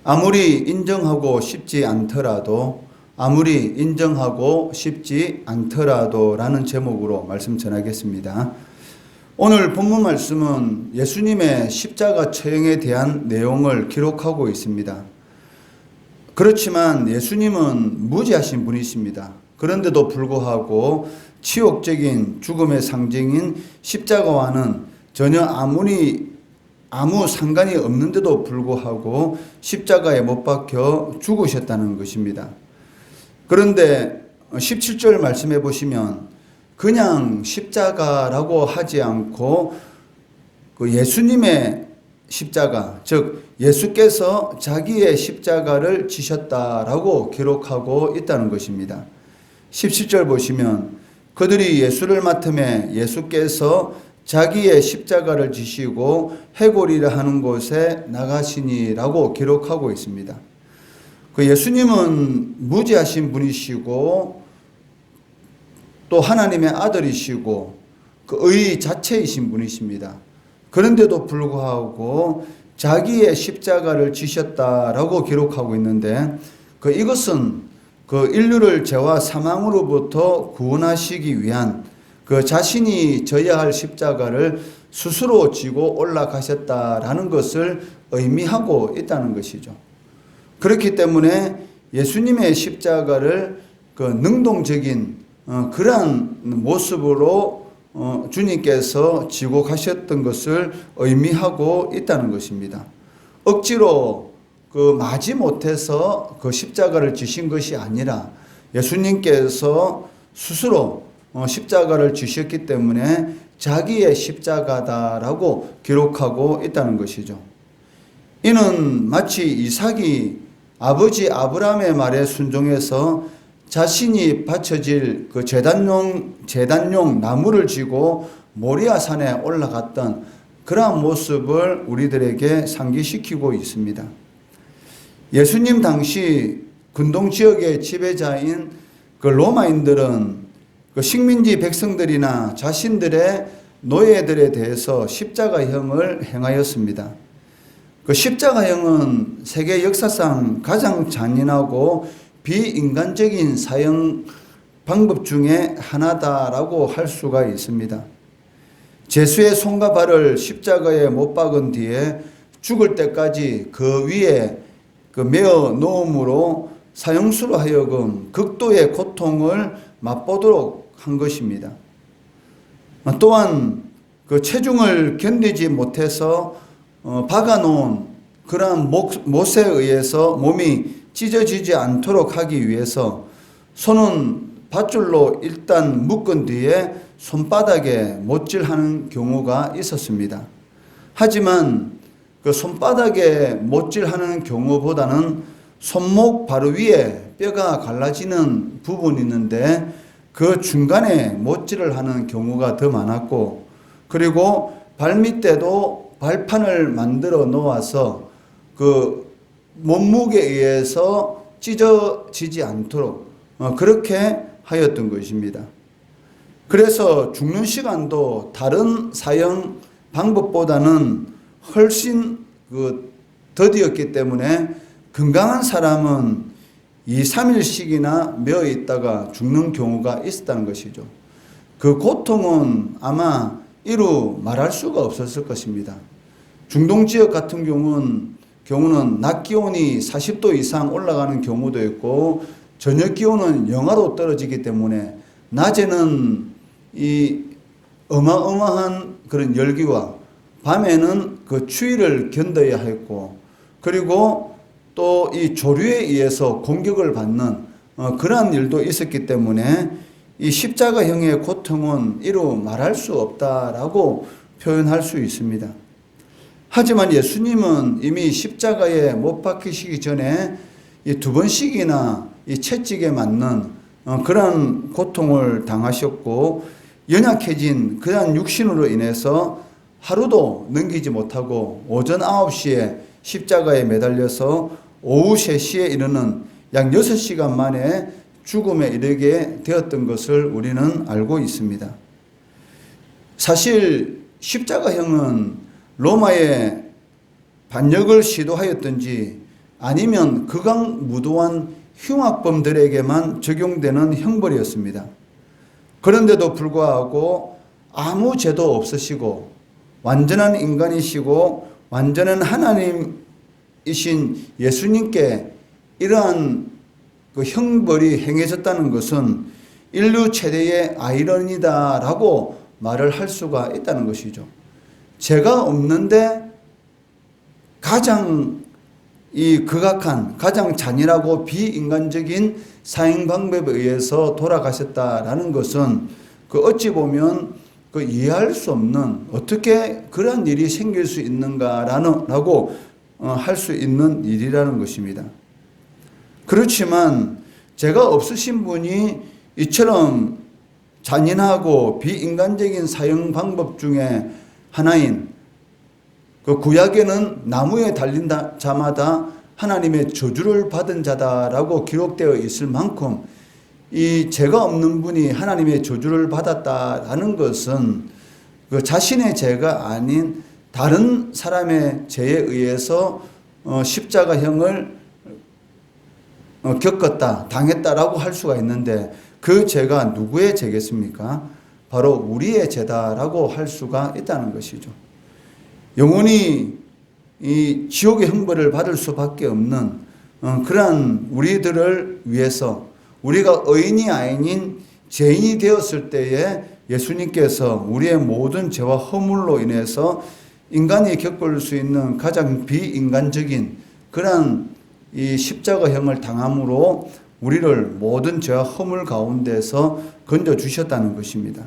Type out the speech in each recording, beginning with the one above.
아무리 인정하고 싶지 않더라도 라는 제목으로 말씀 전하겠습니다. 오늘 본문 말씀은 예수님의 십자가 처형에 대한 내용을 기록하고 있습니다. 그렇지만 예수님은 무지하신 분이십니다. 그런데도 불구하고 치욕적인 죽음의 상징인 십자가와는 전혀 아무 상관이 없는데도 불구하고 십자가에 못 박혀 죽으셨다는 것입니다. 그런데 17절 말씀해 보시면 그냥 십자가라고 하지 않고 그 예수님의 십자가, 즉 예수께서 자기의 십자가를 지셨다라고 기록하고 있다는 것입니다. 17절 보시면 그들이 예수를 맡음에 예수께서 자기의 십자가를 지시고 해골이라 하는 곳에 나가시니라고 기록하고 있습니다. 그 예수님은 무지하신 분이시고 또 하나님의 아들이시고 그 의 자체이신 분이십니다. 그런데도 불구하고 자기의 십자가를 지셨다라고 기록하고 있는데 이것은 그 인류를 죄와 사망으로부터 구원하시기 위한 그 자신이 져야 할 십자가를 스스로 지고 올라가셨다라는 것을 의미하고 있다는 것이죠. 그렇기 때문에 예수님의 십자가를 그 능동적인 그러한 모습으로 주님께서 지고 가셨던 것을 의미하고 있다는 것입니다. 억지로 마지 못해서 그 십자가를 지신 것이 아니라 예수님께서 스스로 십자가를 지셨기 때문에 자기의 십자가다라고 기록하고 있다는 것이죠. 이는 마치 이삭이 아버지 아브라함의 말에 순종해서 자신이 바쳐질 그 제단용 나무를 지고 모리아 산에 올라갔던 그러한 모습을 우리들에게 상기시키고 있습니다. 예수님 당시 근동 지역의 지배자인 그 로마인들은 그 식민지 백성들이나 자신들의 노예들에 대해서 십자가형을 행하였습니다. 그 십자가형은 세계 역사상 가장 잔인하고 비인간적인 사형 방법 중에 하나다라고 할 수가 있습니다. 제수의 손과 발을 십자가에 못 박은 뒤에 죽을 때까지 그 위에 메어 놓음으로 사형수로 하여금 극도의 고통을 맛보도록 한 것입니다. 또한 그 체중을 견디지 못해서 박아놓은 그러한 못에 의해서 몸이 찢어지지 않도록 하기 위해서 손은 밧줄로 일단 묶은 뒤에 손바닥에 못질하는 경우가 있었습니다. 하지만 그 손바닥에 못질하는 경우보다는 손목 바로 위에 뼈가 갈라지는 부분이 있는데 그 중간에 못질을 하는 경우가 더 많았고, 그리고 발밑에도 발판을 만들어 놓아서 그 몸무게에 의해서 찢어지지 않도록 그렇게 하였던 것입니다. 그래서 죽는 시간도 다른 사형 방법보다는 훨씬 더디었기 때문에 건강한 사람은 2, 3일씩이나 메어 있다가 죽는 경우가 있었다는 것이죠. 그 고통은 아마 이루 말할 수가 없었을 것입니다. 중동 지역 같은 경우는 낮 기온이 40도 이상 올라가는 경우도 있고 저녁 기온은 영하로 떨어지기 때문에 낮에는 이 어마어마한 그런 열기와 밤에는 그 추위를 견뎌야 했고, 그리고 또 이 조류에 의해서 공격을 받는 그러한 일도 있었기 때문에 이 십자가형의 고통은 이루 말할 수 없다라고 표현할 수 있습니다. 하지만 예수님은 이미 십자가에 못 박히시기 전에 이 2번씩이나 이 채찍에 맞는 그러한 고통을 당하셨고, 연약해진 그러한 육신으로 인해서 하루도 넘기지 못하고 오전 9시에 십자가에 매달려서 오후 3시에 이르는 약 6시간 만에 죽음에 이르게 되었던 것을 우리는 알고 있습니다. 사실 십자가형은 로마의 반역을 시도하였든지 아니면 극악무도한 흉악범들에게만 적용되는 형벌이었습니다. 그런데도 불구하고 아무 죄도 없으시고 완전한 인간이시고 완전한 하나님이신 예수님께 이러한 그 형벌이 행해졌다는 것은 인류 최대의 아이러니다라고 말을 할 수가 있다는 것이죠. 죄가 없는데 가장 이 극악한, 가장 잔인하고 비인간적인 사형 방법에 의해서 돌아가셨다라는 것은 그 어찌 보면 그 이해할 수 없는, 어떻게 그런 일이 생길 수 있는가라고 할 수 있는 일이라는 것입니다. 그렇지만 죄가 없으신 분이 이처럼 잔인하고 비인간적인 사형 방법 중에 하나인 그 구약에는 나무에 달린 자마다 하나님의 저주를 받은 자다라고 기록되어 있을 만큼 이 죄가 없는 분이 하나님의 저주를 받았다라는 것은 그 자신의 죄가 아닌 다른 사람의 죄에 의해서 십자가형을 겪었다, 당했다라고 할 수가 있는데 그 죄가 누구의 죄겠습니까? 바로 우리의 죄다라고 할 수가 있다는 것이죠. 영원히 이 지옥의 형벌을 받을 수밖에 없는 그러한 우리들을 위해서 우리가 의인이 아닌 죄인이 되었을 때에 예수님께서 우리의 모든 죄와 허물로 인해서 인간이 겪을 수 있는 가장 비인간적인 그러한 이 십자가형을 당함으로 우리를 모든 죄와 허물 가운데서 건져주셨다는 것입니다.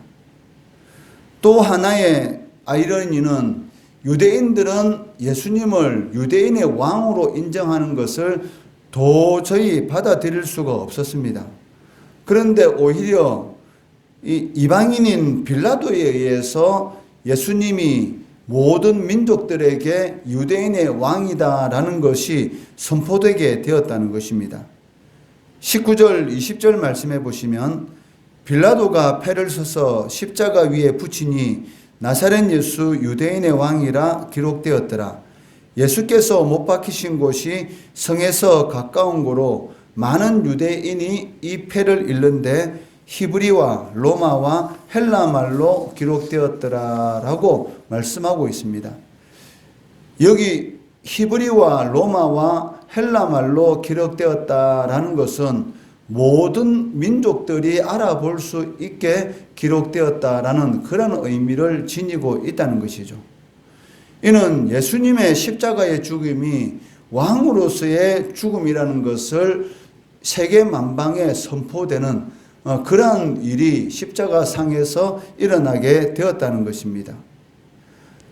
또 하나의 아이러니는 유대인들은 예수님을 유대인의 왕으로 인정하는 것을 도저히 받아들일 수가 없었습니다. 그런데 오히려 이 이방인인 빌라도에 의해서 예수님이 모든 민족들에게 유대인의 왕이다라는 것이 선포되게 되었다는 것입니다. 19절, 20절 말씀해 보시면 빌라도가 패를 써서 십자가 위에 붙이니 나사렛 예수 유대인의 왕이라 기록되었더라. 예수께서 못 박히신 곳이 성에서 가까운 고로 많은 유대인이 이 패를 읽는데 히브리와 로마와 헬라 말로 기록되었더라라고 말씀하고 있습니다. 여기 히브리와 로마와 헬라 말로 기록되었다라는 것은 모든 민족들이 알아볼 수 있게 기록되었다라는 그런 의미를 지니고 있다는 것이죠. 이는 예수님의 십자가의 죽음이 왕으로서의 죽음이라는 것을 세계 만방에 선포되는 그러한 일이 십자가상에서 일어나게 되었다는 것입니다.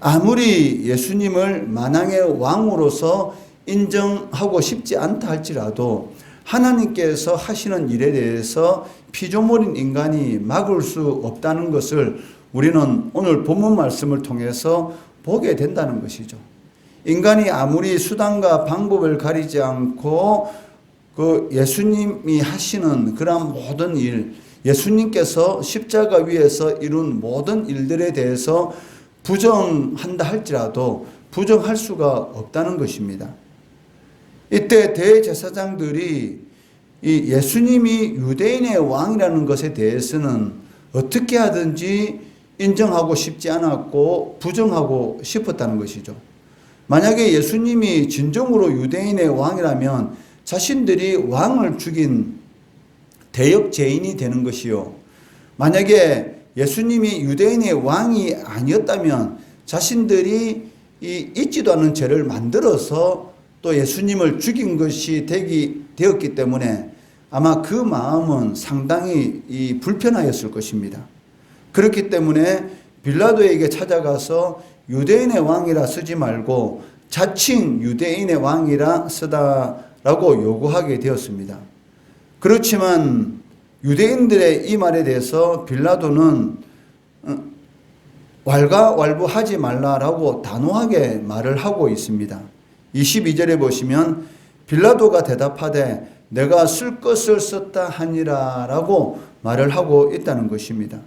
아무리 예수님을 만왕의 왕으로서 인정하고 싶지 않다 할지라도 하나님께서 하시는 일에 대해서 피조물인 인간이 막을 수 없다는 것을 우리는 오늘 본문 말씀을 통해서 보게 된다는 것이죠. 인간이 아무리 수단과 방법을 가리지 않고 그 예수님이 하시는 그런 모든 일, 예수님께서 십자가 위에서 이룬 모든 일들에 대해서 부정한다 할지라도 부정할 수가 없다는 것입니다. 이때 대제사장들이 이 예수님이 유대인의 왕이라는 것에 대해서는 어떻게 하든지 인정하고 싶지 않았고 부정하고 싶었다는 것이죠. 만약에 예수님이 진정으로 유대인의 왕이라면 자신들이 왕을 죽인 대역죄인이 되는 것이요. 만약에 예수님이 유대인의 왕이 아니었다면 자신들이 이 있지도 않은 죄를 만들어서 또 예수님을 죽인 것이 되었기 때문에 아마 그 마음은 상당히 불편하였을 것입니다. 그렇기 때문에 빌라도에게 찾아가서 유대인의 왕이라 쓰지 말고 자칭 유대인의 왕이라 쓰다라고 요구하게 되었습니다. 그렇지만 유대인들의 이 말에 대해서 빌라도는 왈가왈부하지 말라라고 단호하게 말을 하고 있습니다. 22절에 보시면 빌라도가 대답하되 내가 쓸 것을 썼다 하니라 라고 말을 하고 있다는 것입니다.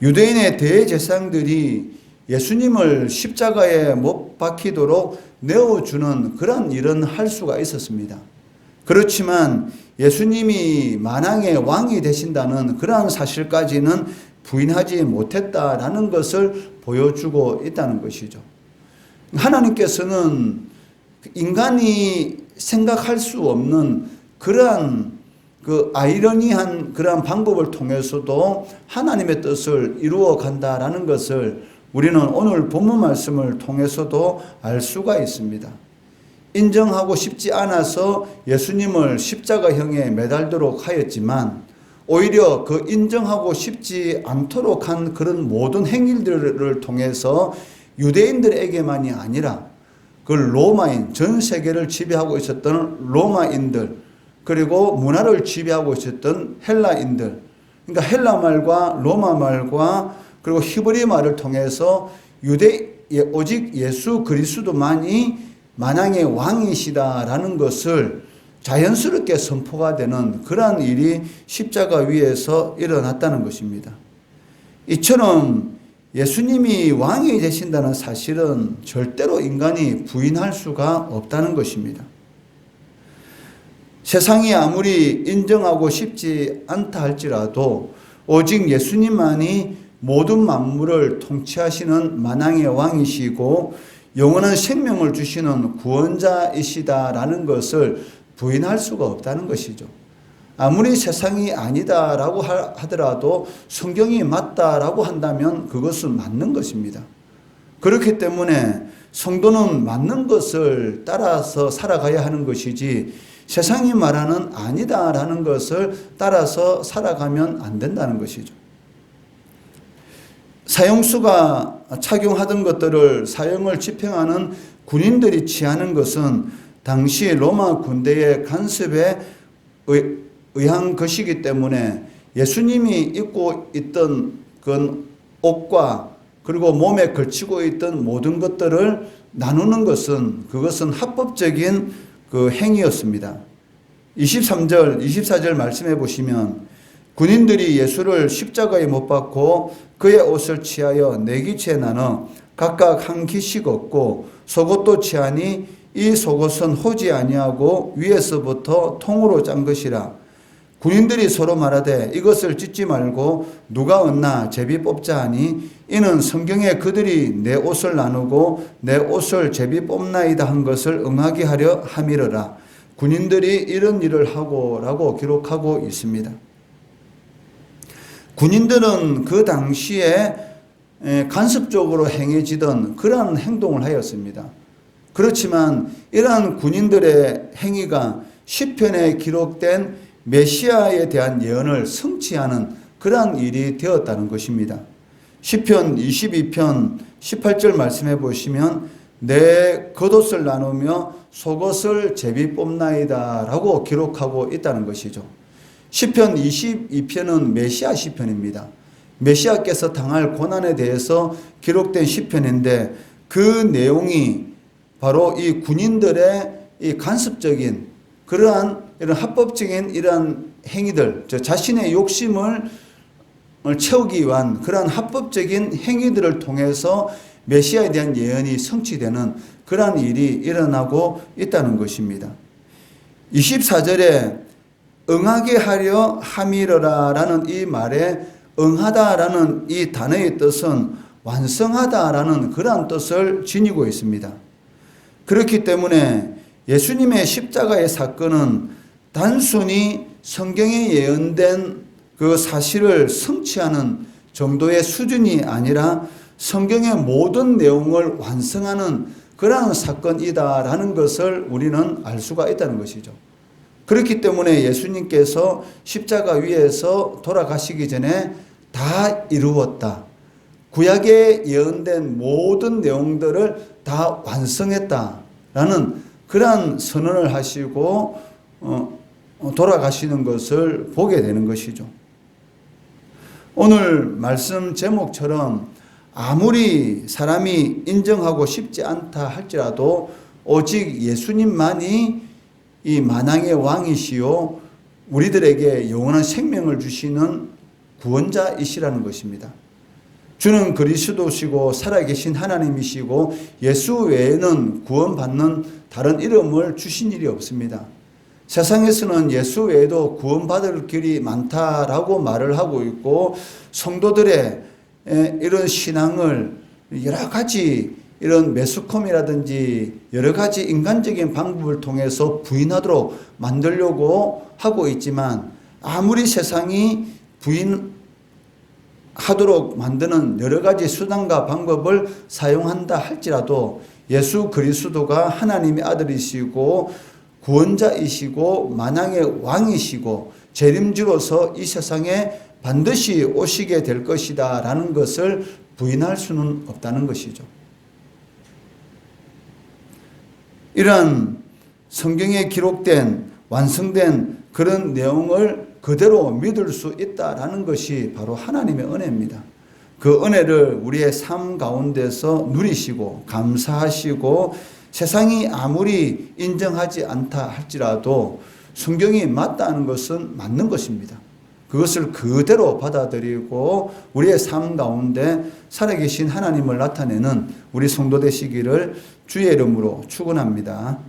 유대인의 대제사장들이 예수님을 십자가에 못 박히도록 내어주는 그런 일은 할 수가 있었습니다. 그렇지만 예수님이 만왕의 왕이 되신다는 그러한 사실까지는 부인하지 못했다라는 것을 보여주고 있다는 것이죠. 하나님께서는 인간이 생각할 수 없는 그러한 그 아이러니한 그러한 방법을 통해서도 하나님의 뜻을 이루어 간다라는 것을 우리는 오늘 본문 말씀을 통해서도 알 수가 있습니다. 인정하고 싶지 않아서 예수님을 십자가형에 매달도록 하였지만 오히려 그 인정하고 싶지 않도록 한 그런 모든 행위들을 통해서 유대인들에게만이 아니라 그 로마인, 전 세계를 지배하고 있었던 로마인들, 그리고 문화를 지배하고 있었던 헬라인들, 그러니까 헬라 말과 로마 말과 그리고 히브리 말을 통해서 오직 예수 그리스도만이 만왕의 왕이시다라는 것을 자연스럽게 선포가 되는 그러한 일이 십자가 위에서 일어났다는 것입니다. 이처럼 예수님이 왕이 되신다는 사실은 절대로 인간이 부인할 수가 없다는 것입니다. 세상이 아무리 인정하고 싶지 않다 할지라도 오직 예수님만이 모든 만물을 통치하시는 만왕의 왕이시고 영원한 생명을 주시는 구원자이시다라는 것을 부인할 수가 없다는 것이죠. 아무리 세상이 아니다라고 하더라도 성경이 맞다라고 한다면 그것은 맞는 것입니다. 그렇기 때문에 성도는 맞는 것을 따라서 살아가야 하는 것이지 세상이 말하는 아니다라는 것을 따라서 살아가면 안 된다는 것이죠. 사형수가 착용하던 것들을 사형을 집행하는 군인들이 취하는 것은 당시 로마 군대의 간섭에 의한 것이기 때문에 예수님이 입고 있던 그 옷과 그리고 몸에 걸치고 있던 모든 것들을 나누는 것은 그것은 합법적인 그 행위였습니다. 23절, 24절 말씀해 보시면 군인들이 예수를 십자가에 못 박고 그의 옷을 취하여 네 기치에 나눠 각각 한 기씩 얻고 속옷도 취하니 이 속옷은 호지 아니하고 위에서부터 통으로 짠 것이라. 군인들이 서로 말하되 이것을 찢지 말고 누가 얻나 제비 뽑자 하니 이는 성경에 그들이 내 옷을 나누고 내 옷을 제비 뽑나이다 한 것을 응하게 하려 함이러라. 군인들이 이런 일을 하고 라고 기록하고 있습니다. 군인들은 그 당시에 간섭적으로 행해지던 그러한 행동을 하였습니다. 그렇지만 이러한 군인들의 행위가 시편에 기록된 메시아에 대한 예언을 성취하는 그러한 일이 되었다는 것입니다. 시편 22편 18절 말씀해 보시면 내 겉옷을 나누며 속옷을 제비 뽑나이다 라고 기록하고 있다는 것이죠. 시편 22편은 메시아 시편입니다. 메시아께서 당할 고난에 대해서 기록된 시편인데 그 내용이 바로 이 군인들의 이 간섭적인 그러한 이런 합법적인 이러한 행위들, 자신의 욕심을 채우기 위한 그러한 합법적인 행위들을 통해서 메시아에 대한 예언이 성취되는 그러한 일이 일어나고 있다는 것입니다. 24절에 응하게 하려 함이러라라는 이 말에 응하다라는 이 단어의 뜻은 완성하다라는 그러한 뜻을 지니고 있습니다. 그렇기 때문에 예수님의 십자가의 사건은 단순히 성경에 예언된 그 사실을 성취하는 정도의 수준이 아니라 성경의 모든 내용을 완성하는 그러한 사건이다라는 것을 우리는 알 수가 있다는 것이죠. 그렇기 때문에 예수님께서 십자가 위에서 돌아가시기 전에 다 이루었다. 구약에 예언된 모든 내용들을 다 완성했다라는 그러한 선언을 하시고 돌아가시는 것을 보게 되는 것이죠. 오늘 말씀 제목처럼 아무리 사람이 인정하고 싶지 않다 할지라도 오직 예수님만이 이 만왕의 왕이시요 우리들에게 영원한 생명을 주시는 구원자이시라는 것입니다. 주는 그리스도시고 살아계신 하나님이시고 예수 외에는 구원받는 다른 이름을 주신 일이 없습니다. 세상에서는 예수 외에도 구원받을 길이 많다라고 말을 하고 있고 성도들의 이런 신앙을 여러 가지 이런 매스컴이라든지 여러 가지 인간적인 방법을 통해서 부인하도록 만들려고 하고 있지만 아무리 세상이 부인하도록 만드는 여러 가지 수단과 방법을 사용한다 할지라도 예수 그리스도가 하나님의 아들이시고 구원자이시고 만왕의 왕이시고 재림주로서 이 세상에 반드시 오시게 될 것이다 라는 것을 부인할 수는 없다는 것이죠. 이런 성경에 기록된 완성된 그런 내용을 그대로 믿을 수 있다라는 것이 바로 하나님의 은혜입니다. 그 은혜를 우리의 삶 가운데서 누리시고 감사하시고 세상이 아무리 인정하지 않다 할지라도 성경이 맞다는 것은 맞는 것입니다. 그것을 그대로 받아들이고 우리의 삶 가운데 살아계신 하나님을 나타내는 우리 성도 되시기를 주의 이름으로 축원합니다.